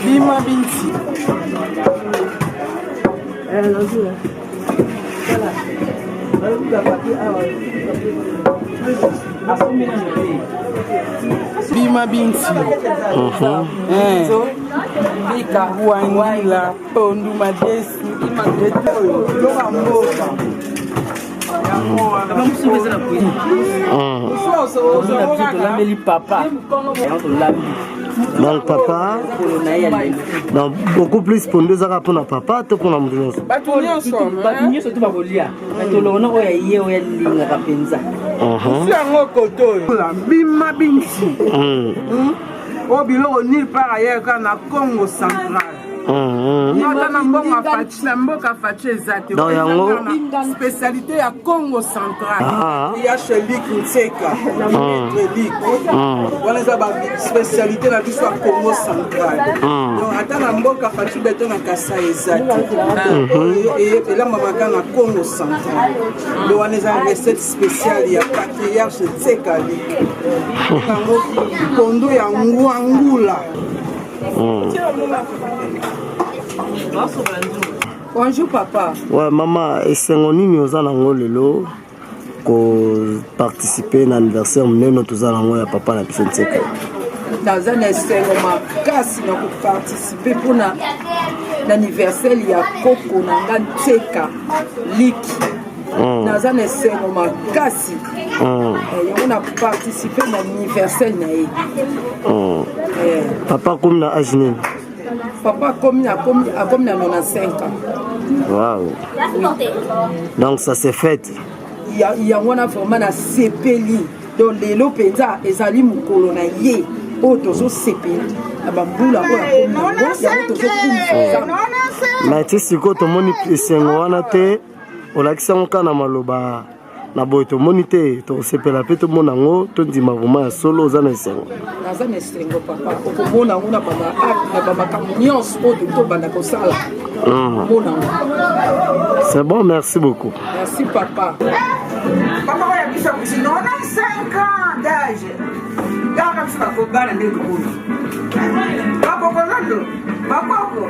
Bima Binti. Bima Binti. Bika Wangila Pondu Majesu Imageto Loga Mboka. Donc papa, donc beaucoup plus pour deux ans pour notre papa, tout pour notre maison. Bima Binti. Au bureau nulle part ailleurs qu'en Congo central. Spécialité à Congo central. Il y a chez Lik Nseka. Spécialité dans l'histoire Congo central. Donc, attends, la mboka fachi beton à Kassa Ezati. Et là, maman, dans Congo central. Donc, on a une recette spéciale. Il y a patriarche Nseka Lik. Kondo ya Ngouangula. Bonjour papa. Ouais maman, et c'est on y nous allons lelo ko participer à l'anniversaire nous tous allons ya papa na Bisenseka. Dans un essai ma casse na ko participer pour l'anniversaire il y a Koko na Nseka Liki. Dans un essai ma casse. On a participé à l'anniversaire na papa comme na Ajne. Papa comme na 95 ans. Waouh. Donc ça s'est fait. Il y a vraiment na sepeli. Donc les lopeza ezali mukolo na ye. Otozo sepeli. Abambula ko ya otozo mais tu sais que tout monde esengo wana te olakisa nkana maloba na boy to monite to sepela pe to monango to ndima vraiment ya solo za na esengo. Naza na esengo papa okomona nguna baba na baba kamunions o to banda ko sala. C'est bon, merci beaucoup. Merci papa. Papa ya bisa kusino na 5 ans d'âge. Dara bisa ko bana ne ko. Papa ko lando. Papa ko.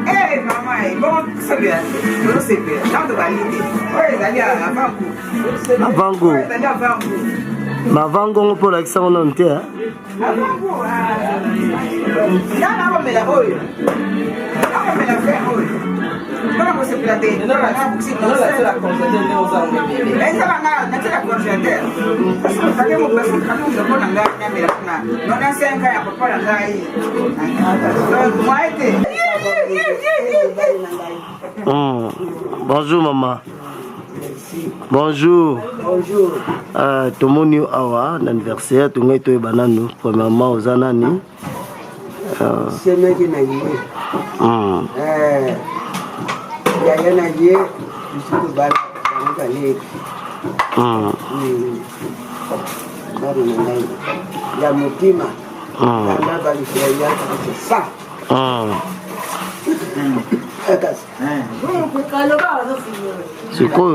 Eh maman, bon c'est bien. Non c'est bien. Tant de validé. Ouais, d'aller à Vango. Vango. Ma Vango pour l'accès on en terre. Vango. Là on met la oil. Là on met la fer oil. Comment vous se platez? Non, c'est la congélateur aux armes. Mais ça va, c'est la congélateur. Parce que quand vous faites quand vous avez un gars, non, dans 5 ans, il n'y a pas de gars. Bonjour maman. Bonjour. Bonjour. Tout le monde awa l'anniversaire, tout le monde est banano. Premièrement aux anani. C'est moi qui n'ai pas. Il y a un allié, je suis au bal, dans le palais. Il y a Moutima. C'est ça. C'est quoi?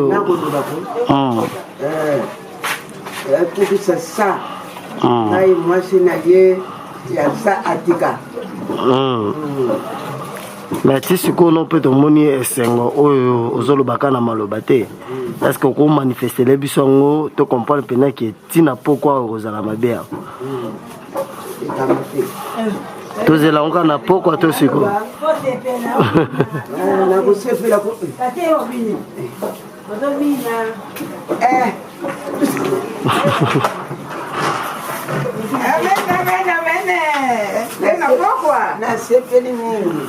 C'est ça. Moi, je suis allié, il y a ça à Tika. Mais tu sais qu'on peut te monter et sengo aux olobaka na malobate. Est-ce qu'on peut manifester les bisongo te comprendre pena qui tina pourquoi aux alamabea. Tous les langues na pourquoi tout ce qu'on. Na kusefi la ko. Na sepeli mingi.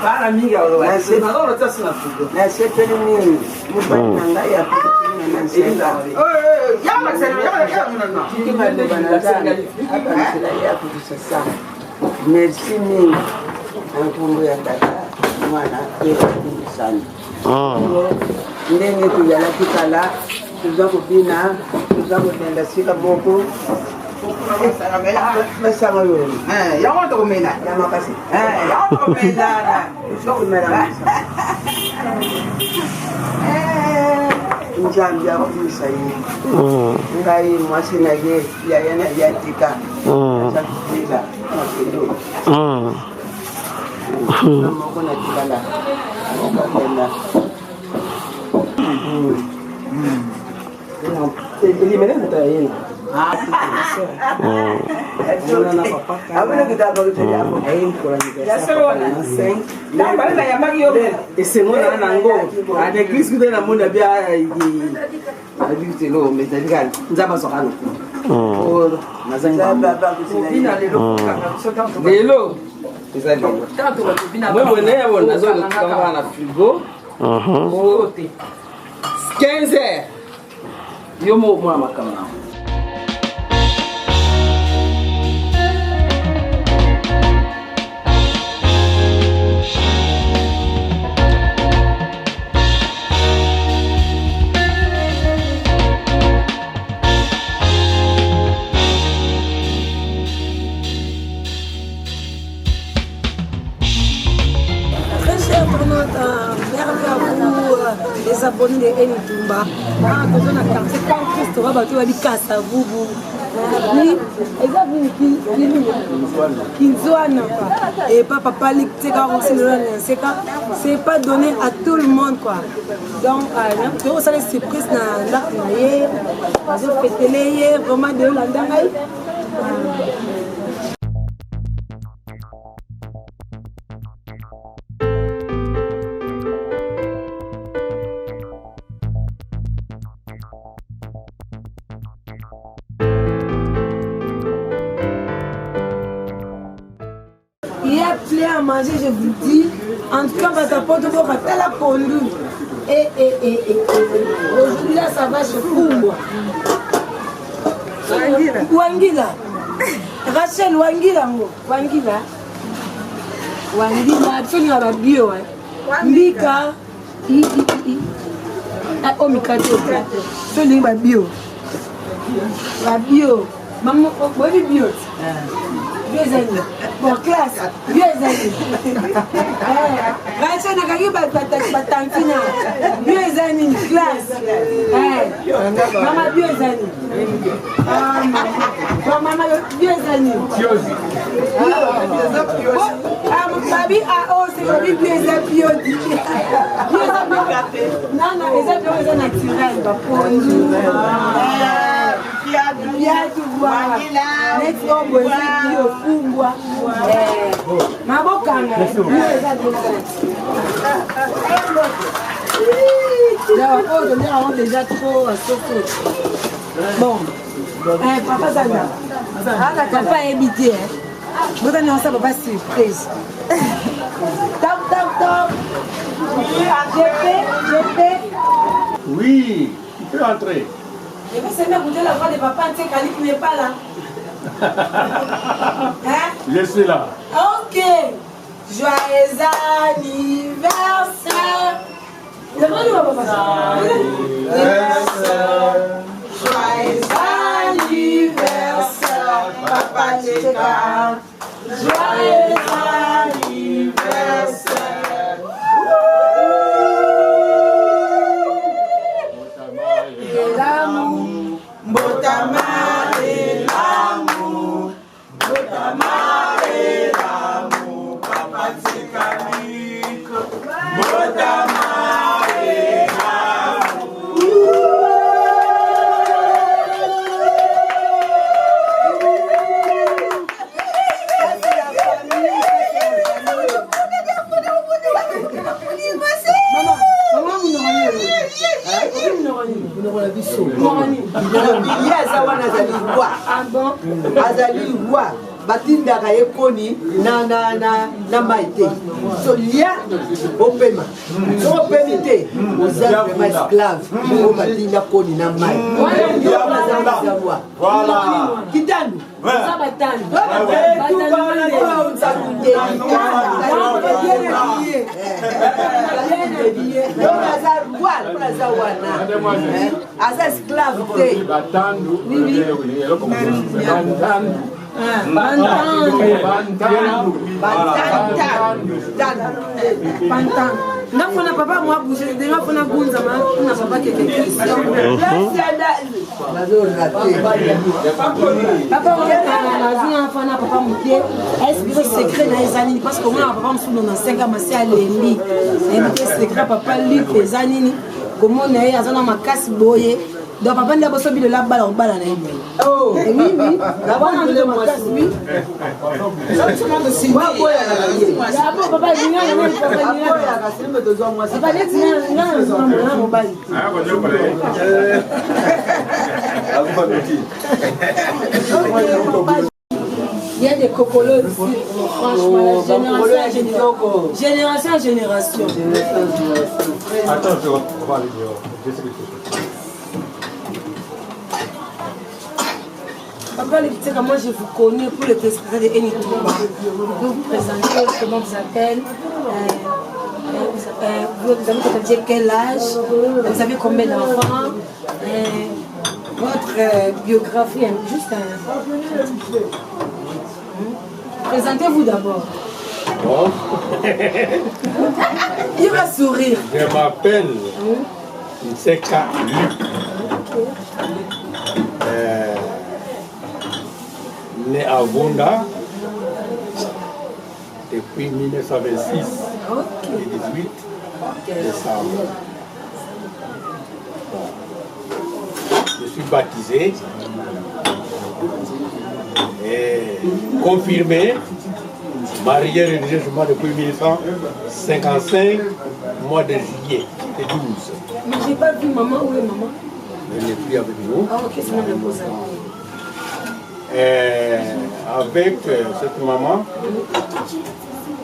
Para mingi au na sepeli tasina fugo. Na sepeli mingi. Mubana ya na senda. Ya masema ya mna. Kimalo banatanga. Ya kutusasa. Merci mingi. Nkumbu ya tata. Mwana kwa sana. Ndenge kujala kikala. Tuzako bina. Tuzako tenda sika boko. Masama yule. Ya watu kumena. Ya makasi. Ya watu kumena. Sio kumena. njambi akwisa yi ngai mwasi na ye ya yana ya tika tika moko na tikala elimene mutayena esengona nango aneglise kude na mona bia aditelo metalika nzaba sokano lelo moi bonne ya bona zo kanga na frigo 15 heures yo mo makama les abonnés de Eni Tumba. Quand on a quartier, quand Christ va battre, il casse à vous. Oui, et papa c'est pas donné à tout le monde quoi. Donc ça les surprises na fêter vraiment de l'andangai. Il y a plein à manger, je vous dis. En tout cas, votre porte de la pondu. Aujourd'hui, là, ça va chez Kumba. Wangila. Rachel, Wangila. Wangila. Wangila. Tu n'as pas bio. Mika. Oh, Mika. Tu n'as pas bio. La bio. Maman, bonne bio. Vieux amis. Bon, classe. Vieux amis. Rachel n'a qu'à batantina. Vieux amis, classe. Maman, vieux amis. Maman, vieux amis. Babi, c'est Babi, vieux amis. Non, les amis, c'est naturel. Bien tout voir. Next homme, c'est au fungwa. Ma bocana. On est déjà trop bon. Papa Zana. Papa est habité. Vous allez en savoir, papa surprise. Top, top, top. Je fais. Oui, tu peux entrer. Je vais seulement goûter la voix de papa, tu sais, Kali qui n'est pas là. Hein? Je suis là. Ok. Joyeux anniversaire. Joyeux anniversaire, Papa Tcheka. Joyeux anniversaire. Et l'amour, Botama et l'amour, Botama et l'amour, Papa Tcheka, Botama et azali roi batindaka ye koni na mai te so lia opema so opemi te oza ma esclave o batinda koni na mai kitandu aza esclave te Ndafona papa moi bouger, déjà fona gunza ma na papa quelque chose. Papa on fona papa muté, est-ce secret na ezanini parce que moi papa msou na 5 ans c'est alembi. C'est secret papa lui ezanini comment na azana makasi boye. Donc papa n'a pas sorti de la balle en balle. Oh oui oui. D'abord on le moi oui. Papa il vient papa il vient. Papa il il y a des cocolos ici, franchement, génération à génération. Attends, je vais aller dehors. Papa, moi je vous connais pour le téléspectateur de Enitoumba. Vous vous présentez, comment vous appelez, vous avez quel âge, vous avez combien d'enfants, votre biographie, juste un... Présentez-vous d'abord. Bon. Il va sourire. Je m'appelle Nseka Luc. Né à Vonda depuis 1926 et 18 décembre. Je suis baptisé et confirmé, marié religieusement depuis 1955, mois de juillet et 12. Mais j'ai pas vu maman, où est maman? Elle n'est plus avec nous. Ah ok, c'est même le beau ça. Avec cette maman,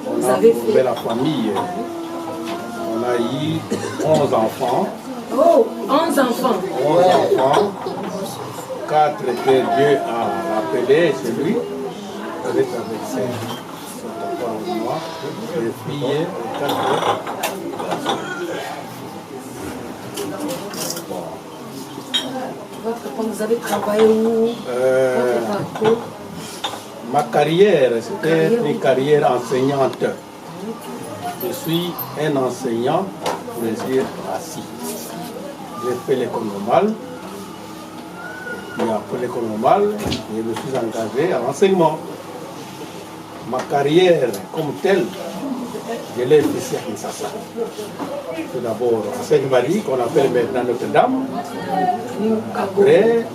on a trouvé la famille. On a eu 11 enfants. Oh, 11 enfants. 11 enfants. 4 que Dieu a rappelés, c'est lui. On est avec ses enfants et moi. Les filles et 4 Vous avez travaillé où? Ma carrière, c'était une carrière enseignante. Je suis un enseignant, je suis assis. J'ai fait l'école normale. Et après l'école normale, je me suis engagé à l'enseignement. Ma carrière comme telle, je l'ai fait ici à Kinshasa. Tout d'abord à Sainte-Marie, qu'on appelle maintenant Notre-Dame. Après,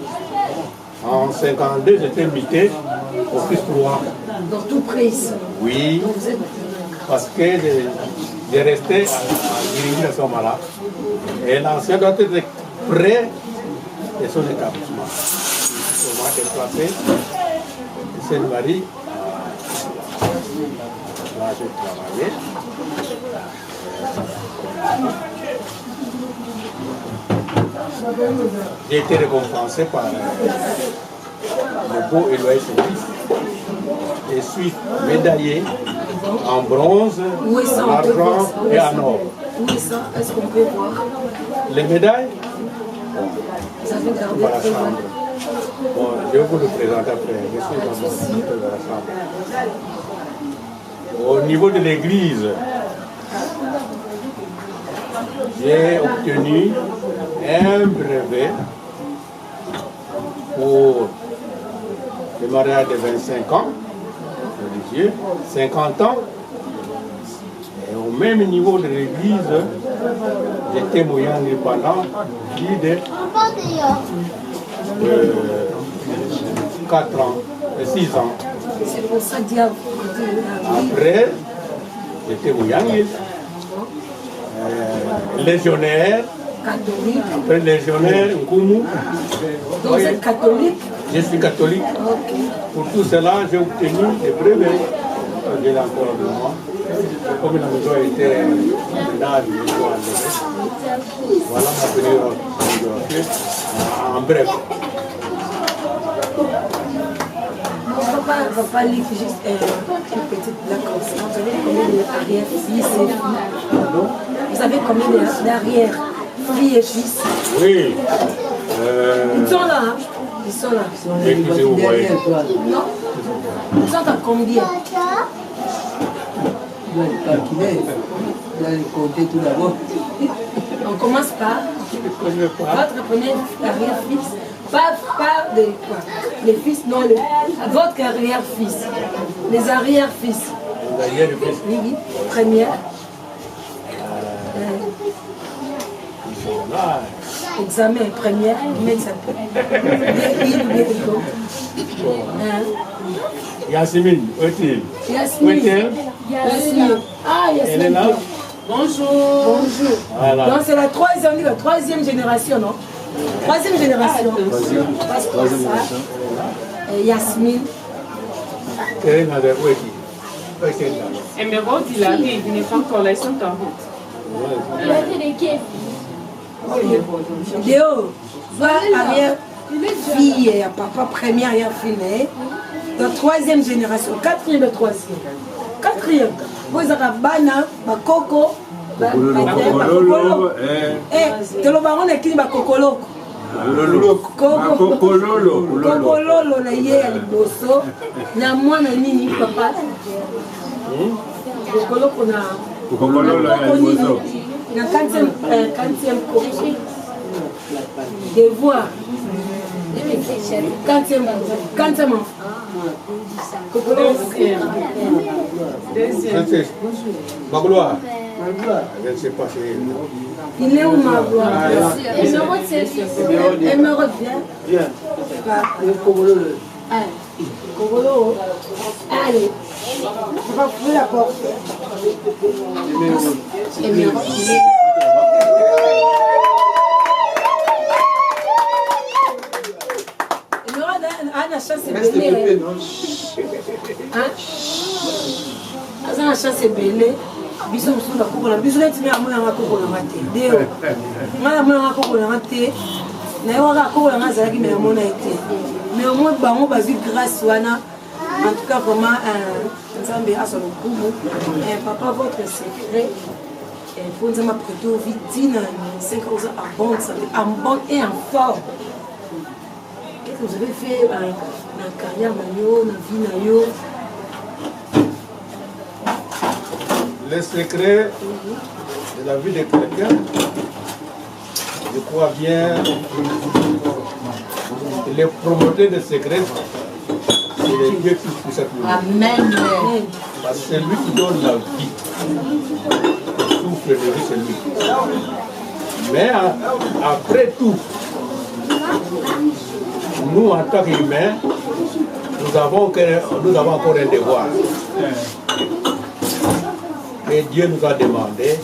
en 1952, j'étais muté au Christ 3. Dans tout près ici? Oui, parce que j'ai resté à diriger à ce moment-là. Et l'ancien doit être près de son établissement. On m'a déplacé de Sainte-Marie. Là, j'ai travaillé. J'ai été récompensé par le beau et loyal service. Je suis médaillé en bronze, en argent et en or. Où est ça? Est-ce qu'on peut voir? Les médailles, Vous avez gardé dans la chambre. Bon, je vais vous le présenter après. Je suis dans la chambre. Au niveau de l'église, j'ai obtenu un brevet pour le mariage de 25 ans, religieux, 50 ans. Et au même niveau de l'église, j'étais moyenné pendant plus de 4 ans, 6 ans. C'est pour ça, diable. Après, j'étais moyenné. Légionnaire. Catholique. Après légionnaire, Nkumu. Donc vous êtes catholique? Je suis catholique. Ok. Pour tout cela, j'ai obtenu des brevets. J'ai encore de moi. Comme la maison était là, voilà ma biographie en bref. Papa ne va pas lire juste une petite blague comme ça. Vous avez combien d'arrière filles et filles? Vous avez combien d'arrière filles et fils? Oui. Ils sont là, hein? Ils sont là. Et qui vous voyez? Non? Ils sont à combien? dois les calculer. Je dois les compter tout d'abord. On commence par votre premier arrière-fils. Pas les fils, non, votre arrière-fils. Les arrière-fils. Les arrière-fils. Oui, première. Examen, première, mais ça peut. Yasmine, où est-il? Yasmine. Ah, Yasmine. Elle est là? Bonjour. Voilà. Donc c'est la troisième génération, non? Troisième génération. Parce que ça, Yasmine. Elle est là, où est-il? Emeraude, il arrive, il n'est pas encore là, ils sont en route. Il a fait des quais. Léo, soit arrière-fille et papa, première arrière-fille, la troisième génération, quatrième de troisième. Quatrième. Vous avez Bana, Bakoko, Bakokolo. Et le baron est qui Bakokolo. Kokololo na ye ya liboso na mwana nini papa kokoloko na na 40e devoir 40e kokoloko Magloire. Je ne sais pas si... Il est où ma gloire? Émeraude, viens. Kogolo. Allez. On va ouvrir la porte. Émeraude. La chance est belle. La chance est belle. Biso musu na koko na biso neti me amona nga koko na mate deo nga amona nga koko na mate na yo nga koko na nga zalaki me amona ete mais au moins bango bazwi grâce wana en tout cas vraiment nzambe asolo kubu papa votre secret pour nzambe prêter au vitine 5 ans en bonne santé en bonne et en forme. Qu'est-ce que vous avez fait dans la carrière na yo na vie na yo? Le secret de la vie de quelqu'un, je crois bien, les promoteurs de secrets, c'est les dieux qui poussent cette lumière. Amen. Parce que c'est lui qui donne la vie. Le souffle de vie, c'est lui. Mais après tout, nous en tant qu'humains, nous avons encore un devoir. Et Dieu nous a demandé,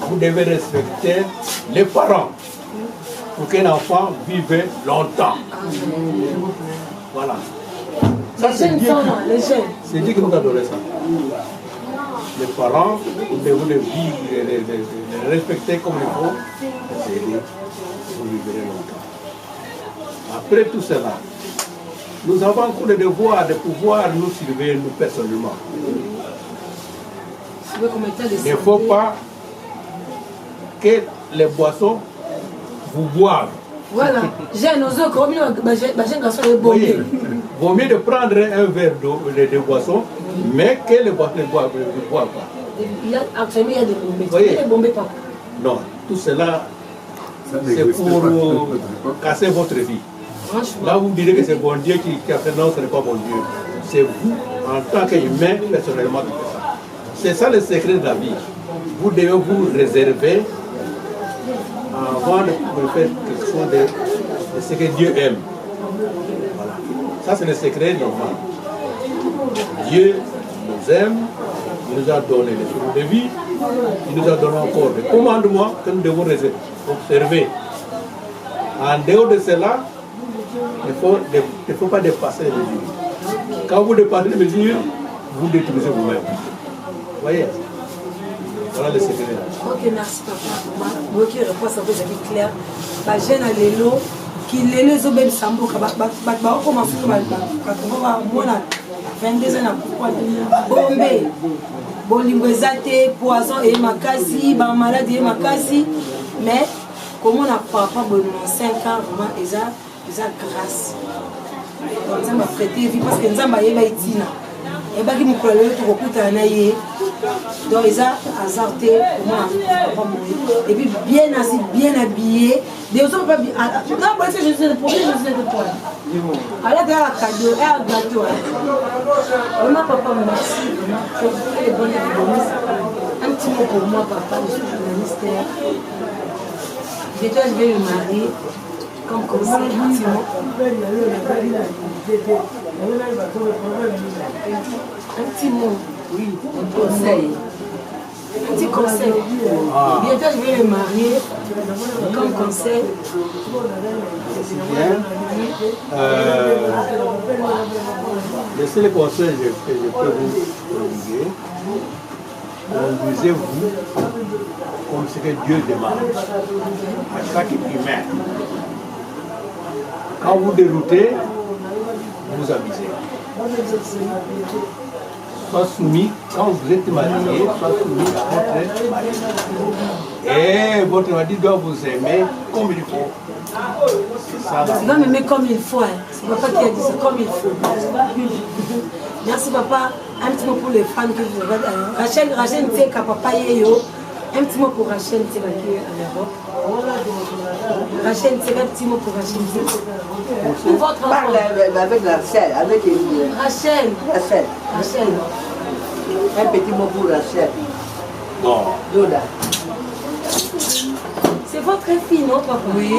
vous devez respecter les parents pour qu'un enfant vive longtemps. Voilà. Ça, c'est Dieu qui nous a donné ça. Les parents, vous devez les vivre, les respecter comme il faut, et vous vivrez longtemps. Après tout cela, nous avons encore le devoir de pouvoir nous surveiller nous personnellement. Il ne faut pas que les boissons vous boivent. Voilà. J'ai nos autres communes, j'ai un garçon de bomber. Vaut mieux de prendre un verre d'eau, de boisson, mais que les boissons ne boivent pas. Actuellement, il y a des bombés. Voyez. Il y a des bombés pas. Non, tout cela, c'est pour casser votre vie. Là, vous me direz que c'est bon Dieu qui a fait, non, ce n'est pas bon Dieu. C'est vous, en tant qu'humain, personnellement, qui faites ça. C'est ça le secret de la vie. Vous devez vous réserver avant de faire quelque chose de ce que Dieu aime. Voilà. Ça, c'est le secret normal. Dieu nous aime, il nous a donné les choses de vie, il nous a donné encore des commandements que nous devons observer. En dehors de cela, il ne faut pas dépasser les mesures. Quand vous dépassez les mesures, vous détruisez vous-même. Voyez, voilà le secret. Ok, merci papa. Moi qui réponds à vos avis clairs. La jeune à l'élo, qui l'élo bien sambo, comment moi 22 ans bombé, bolingo ezate, poison et makasi, maladie et makasi, mais comment on n'a pas 5 ans vraiment ils ont grâce. Nous avons prêté vie parce que nous avons itina. et baki mokolo lelo tokokutana na ye donc eza hasard te komona papa moye et puis bien assis bien habillé des autres pas bien non parce que je suis de premier je suis de toi alors tu as un cadeau et un gâteau vraiment papa merci un petit mot pour moi papa je suis journaliste je vais me marier comme conseil un petit mot oui un conseil un petit conseil bientôt je vais me marier comme conseil le seul conseil que je peux vous prodiguer, conduisez-vous comme ce que Dieu demande à chaque humain. Quand vous déroutez, vous avisez. Soit soumis, quand vous êtes marié, soit soumis à votre mari. Et votre mari doit vous aimer comme il faut. C'est ça. Tu dois m'aimer comme il faut. Hein. C'est papa qui a dit ça, comme il faut. Merci papa. Un petit mot pour les femmes que vous avez. Rachel, c'est que papa est yo. Un petit mot pour Rachel, c'est qui est en Europe. Rachel, c'est un petit mot pour Rachel. Pour votre enfant. Parle avec Rachel, avec Rachel. Rachel. Rachel. Un petit mot pour Rachel. Bon. Doda. C'est votre fille, non, papa? Oui.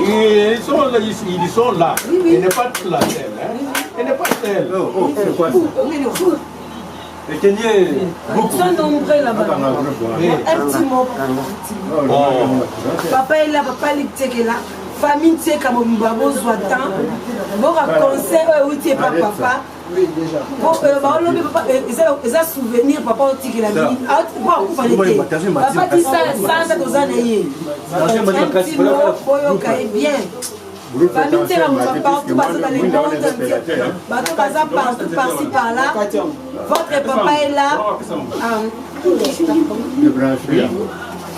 Ils sont là, ils sont là. Oui, oui. Elle n'est pas la seule. Hein? Elle n'est pas seule. Oh, c'est quoi ça? Le Kenya. Ils sont nombreux là-bas. Oui. Un petit mot. Papa est là, papa est là. Famille, tu sais, comme on va besoin de temps. Bon, conseil, oui, tu n'es pas papa. Oui, déjà. Bon, ils ont souvenir, papa, qui est la vie. Papa dit ça, ça, aux années. Un petit mot, bien. Famille, tu es là, partout, dans les mondes, partout, par-ci, par-là. Votre papa est là.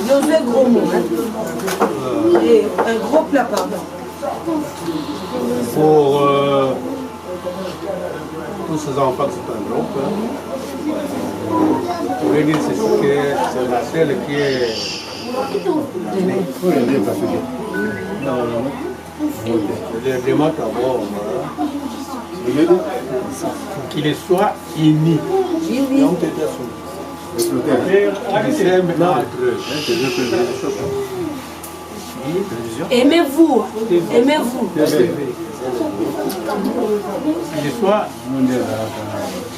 Deux gros mots. Et un gros plat, pardon. Pour tous ces enfants qui sont en groupe, je voulais dire c'est la seule qui est. Je leur demande d'abord qu'ils soient unis. Qu'ils s'aiment entre eux. Aimez-vous. Aimez-vous. Qu'il soit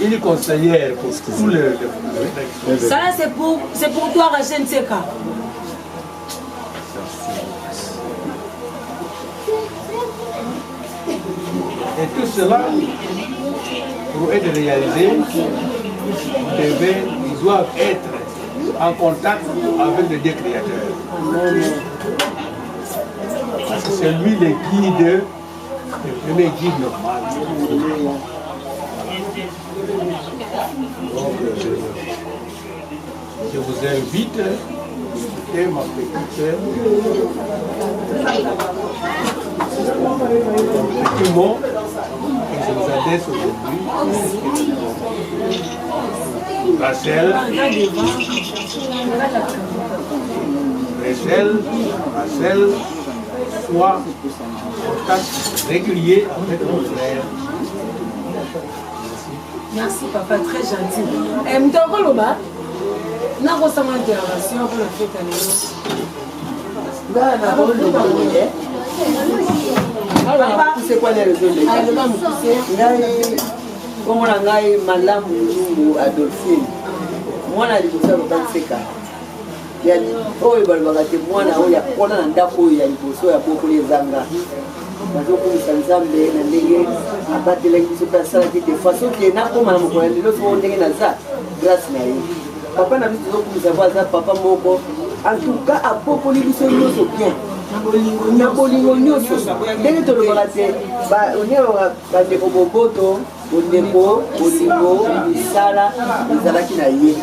une conseillère pour tous les. Ça là c'est pour toi Rachel Nseka. Et tout cela, pour être réalisé, ils doivent être en contact avec le Dieu créateur. Parce que c'est lui le guide, le premier guide normal. Donc, je vous invite à écouter ma petite petit mot que je vous adresse aujourd'hui. Rachel, soit en contact régulier avec mon frère. Merci papa, très gentil. M'toko loba, na ko sama intervention pour la fête à l'époque. Papa, c'est quoi les raisons de comment on a Madame Adolphine? Moi, je suis un peu yani oyo balibaka te mwana oyo akona na ndako oyo ya liboso ya bokoli ezanga bazokomisa nzambe na ndenge abatelaki biso mpe asalaki te faso ke nakoma na mokolo ya lelo so ndenge naza grâce na ye papa na biso tozokomisa po aza papa moko en tout cas abokoli biso nyonso bien na bolingo nyonso ndenge tolobaka te onyeloka bandeko boboto ondeko bolingo misala ezalaki na ye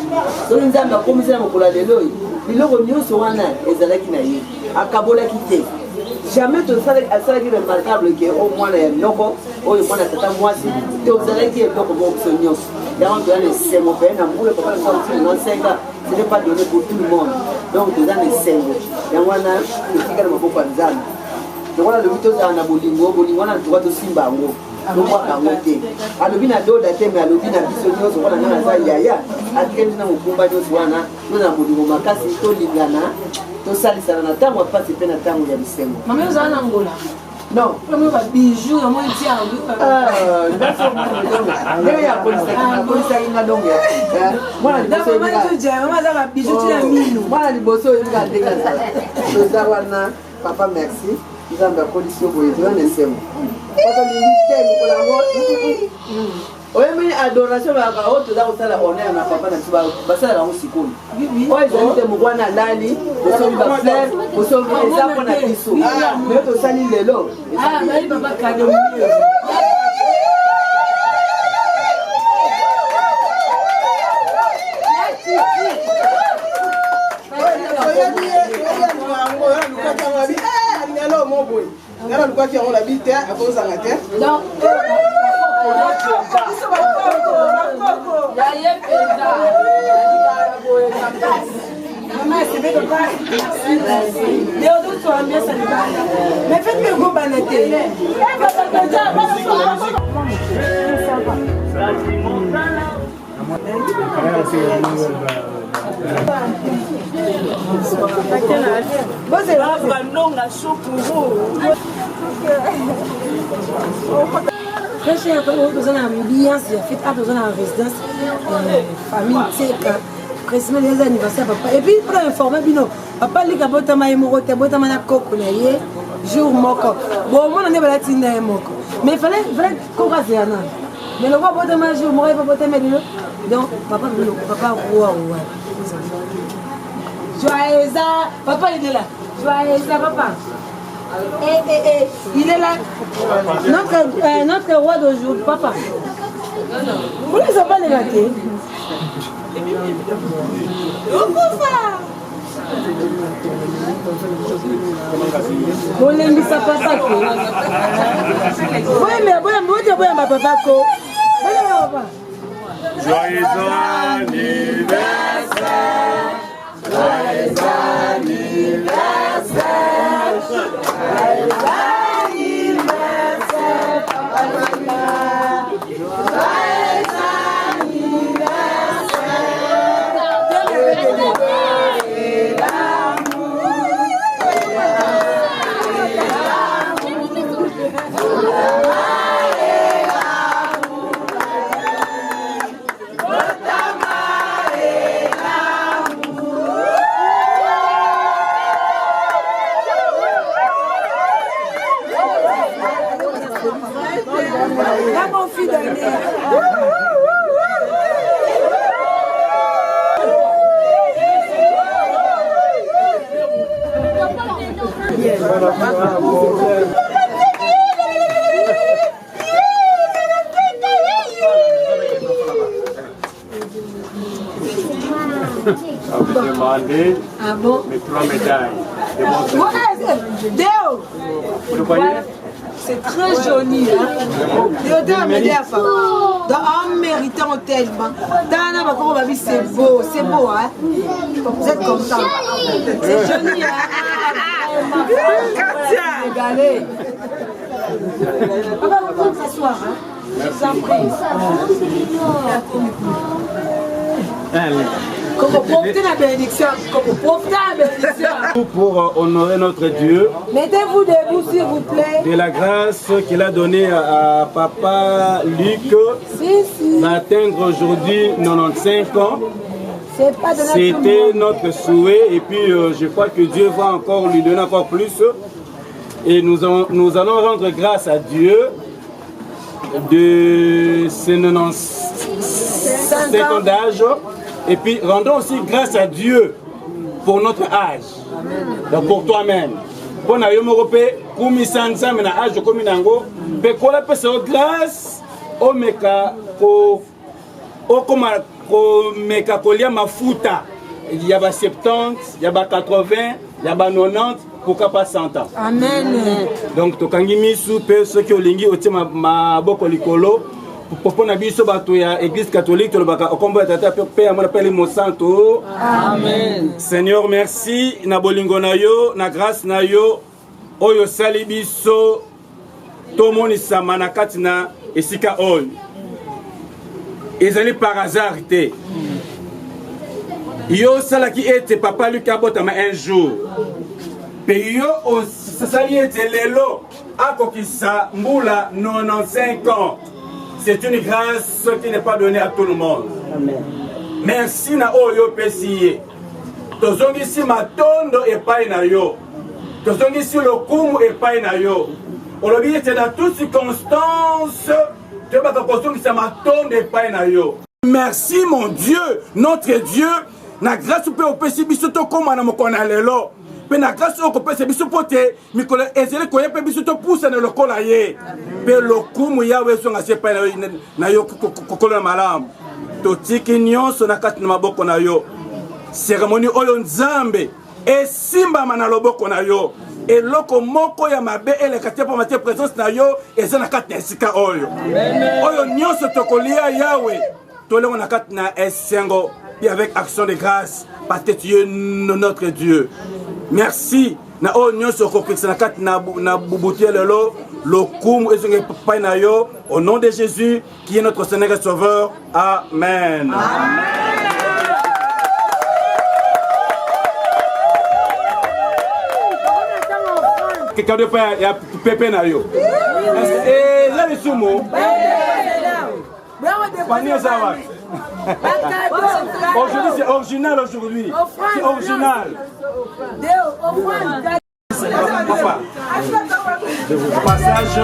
soki nzambe akomisi na mokolo ya lelo oyo biloko nyonso wana ezalaki na ye akabolaki te jamais asalaki remarquable ke o mwana ya biloko oyo mwana tata mwasi te ozalaki eloko moko biso nyonso Il y a un peu de 5 ans, papa nous a dit dans 5 ans, ce n'est pas donné pour tout le monde. Donc, tu as les 5 ans. Il y a un peu de beaucoup de gens. Donc, on a le buto à Bolingo, on a le droit de Simbango. Donc, on a monté. À l'obina d'eau, à l'obina bisogno, on a un yaya. À quel moment on combat de Zwana, nous avons dit, on a cassé tout l'Igana. Tout ça, ça n'a pas passé peine à temps où il y a des 5 ans. Maman, vous avez un Angola. Non. Comme un bijou, on dit à papa, merci. Nous avons la condition pour les gens. Oui, mais adoration, la haute dans la honneur, na papa, na tuba, basa la honte sikoni. Oui, ils ont été mouana lali, vous savez la fleur, vous savez les arbres na biso. Mais vous savez les lots. Ah, mais papa cadeau. Mais faites-le go banaté. Très cher, quand on a une ambiance, il y a fait besoin d'une résidence, famille, précisément les anniversaires, papa. Et puis, pour informer, papa, il y a un coco, jour moko. Bon, moi, on est là, mais il fallait qu'on fasse un an. Mais le roi, il y a un jour, moi, il va botter mes deux. Donc, papa, roi. Joyeux, papa, il est là. Joyeux, papa. Il est là. Notre roi d'aujourd'hui, papa. Vous ne savez pas les rater. Bon, les ça papa. Oui, mais papa. Joyeux anniversaire. Joyeux anniversaire. Joyeux anniversaire. Là, mon fils Vous demandez mes 3 médailles. Vous le voyez? C'est très joli. En méritant tellement. C'est beau, c'est beau. Hein? Vous êtes content. C'est joli. Hein? Régalé. Papa, vous pouvez s'asseoir. Je vous en prie. Pour honorer notre Dieu, mettez-vous debout s'il vous plaît. De la grâce qu'il a donnée à Papa Luc d'atteindre aujourd'hui 95 ans. C'était notre souhait et puis je crois que Dieu va encore lui donner encore plus. Et nous allons rendre grâce à Dieu de ces 95 ans d'âge. Et puis rendons aussi grâce à Dieu pour notre âge. Donc pour toi-même. Pour nous européens, comme nous sommes en âge comme nous, mais qu'on a fait grâce au meka au meka kolia mafuta. Il y a 70, il y a 80, il y a 90 pourquoi pas 100 ans. Amen. Donc tokangi misu pe ceux qui olingi otima maboko likolo Pour na biso bato ya église catholique tolobaka okombo ya tata pe ya mwana pele mosanto. Amen. Seigneur, merci na bolingo na yo, na grâce na yo oyo sali biso tomonisama na kati na esika oyo. Ezali par hasard te. Yo salaki ete papa Luc abotama un jour. Pe yo sali ete lelo akokisa mbula 95 ans. C'est une grâce qui n'est pas donnée à tout le monde. Amen. Merci na oyo pesiye. Tozongisi matondo epai na yo. Tozongisi lokumu epai na yo. Olobi ete dans toutes circonstances, tu vas tozongisa matondo epai na yo. Merci mon Dieu, notre Dieu. Na grâce pe opesi biso to koma na mokona lelo. Pe na grâce o kopesa biso pote mikolo ezele koye pe biso to pousa na lokola ye. Pe lokumu yawe songa sepa na yo kokolo malamu. To tiki nyonso na kati na maboko na yo. Cérémonie oyo nzambe esimba na loboko na yo. Eloko moko ya mabe elekate pa mate présence na yo eza na kati na esika oyo. Oyo nyonso tokolia yawe. Tolengo na kati na esengo. Et avec action de grâce, parce que tu es notre Dieu. Merci. Na onyo soko kixanakat na bubutia lelo lokum ezonge pai na yo au nom de Jésus qui est notre Seigneur et Sauveur. Amen. Amen. Quelqu'un de faire ya pepe na yo. Et là les sumo. Aujourd'hui c'est original aujourd'hui. C'est original. Papa. Passage.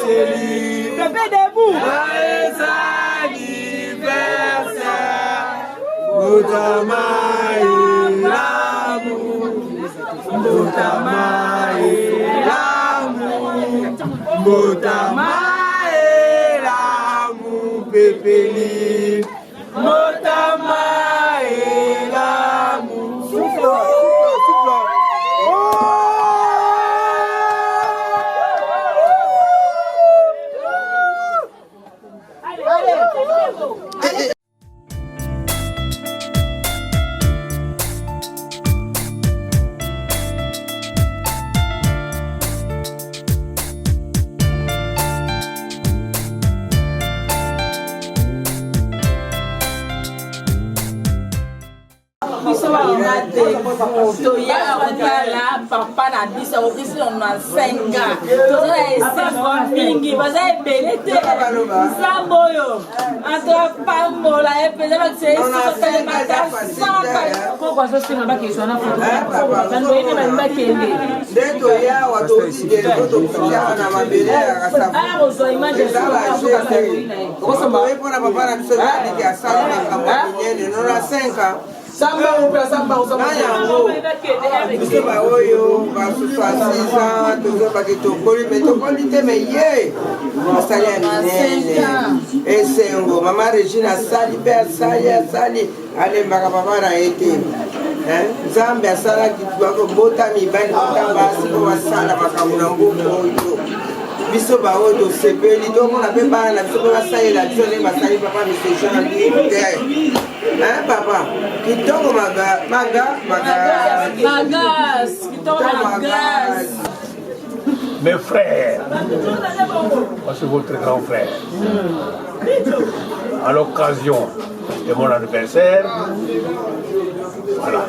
Céline. Pépé debout. Joyeux anniversaire. Botama l'amour. Botama l'amour. Botama l'amour. Pépéline. Botama l'amour. Souffle. Papa na biso okisi on na 5 ans toza esengo mingi baza ebele te nsambo oyo atopambola epeza bakiseesotelemata kokoazosinga bakeswana fotobandoyene balibakende nde toyawa tokidelekotokusiaka na mabele aya kozwa image oye mpona papa na biso aliki asali makambo minene nona 5 ans yango biso baoyo basusu 6 ans tozobaki tokoli me tokoli te me ye asali ya minene esengo mama Regine asali mpe asali alembaka papa na ye te nzambe asalaki bota mibali bota basi po basala makambo na mboka oyo biso baoyo tosepeli tomona mpe bana na biso mpe basalela biso ndenge basali papa misejean te papa kitoko magas. Mes frères, moi c'est votre grand frère. À l'occasion de mon anniversaire, voilà.